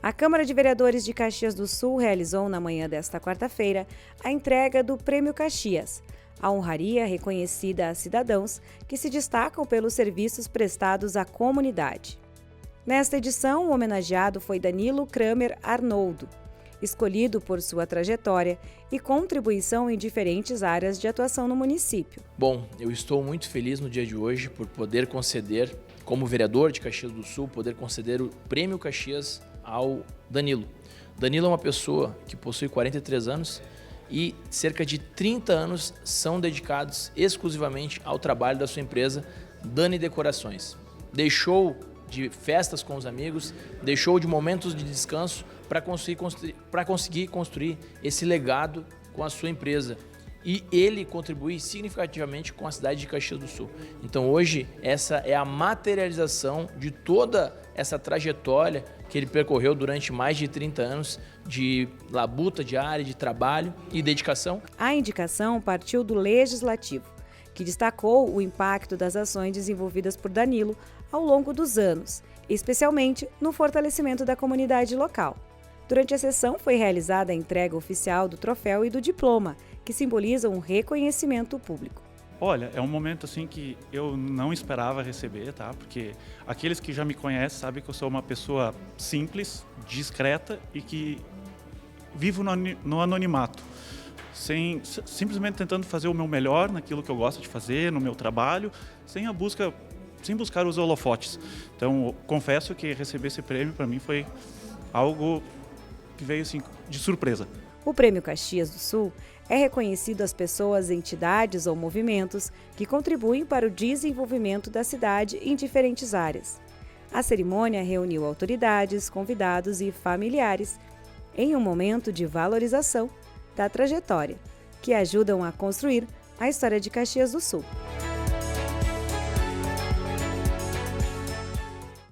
A Câmara de Vereadores de Caxias do Sul realizou na manhã desta quarta-feira a entrega do Prêmio Caxias, a honraria reconhecida a cidadãos que se destacam pelos serviços prestados à comunidade. Nesta edição, o homenageado foi Danilo Kramer Arnoldo, escolhido por sua trajetória e contribuição em diferentes áreas de atuação no município. Bom, eu estou muito feliz no dia de hoje por poder conceder, como vereador de Caxias do Sul, poder conceder o Prêmio Caxias ao Danilo. Danilo é uma pessoa que possui 43 anos e cerca de 30 anos são dedicados exclusivamente ao trabalho da sua empresa Dani Decorações. Deixou de festas com os amigos, deixou de momentos de descanso para conseguir construir esse legado com a sua empresa. E ele contribui significativamente com a cidade de Caxias do Sul. Então hoje essa é a materialização de toda essa trajetória que ele percorreu durante mais de 30 anos de labuta diária, de trabalho e dedicação. A indicação partiu do Legislativo, que destacou o impacto das ações desenvolvidas por Danilo ao longo dos anos, especialmente no fortalecimento da comunidade local. Durante a sessão foi realizada a entrega oficial do troféu e do diploma, que simbolizam um reconhecimento público. Olha, é um momento assim que eu não esperava receber, tá? Porque aqueles que já me conhecem sabem que eu sou uma pessoa simples, discreta e que vivo no anonimato, simplesmente tentando fazer o meu melhor naquilo que eu gosto de fazer, no meu trabalho, sem buscar os holofotes. Então, eu confesso que receber esse prêmio para mim foi algo que veio assim de surpresa. O Prêmio Caxias do Sul é reconhecido às pessoas, entidades ou movimentos que contribuem para o desenvolvimento da cidade em diferentes áreas. A cerimônia reuniu autoridades, convidados e familiares em um momento de valorização da trajetória, que ajudam a construir a história de Caxias do Sul.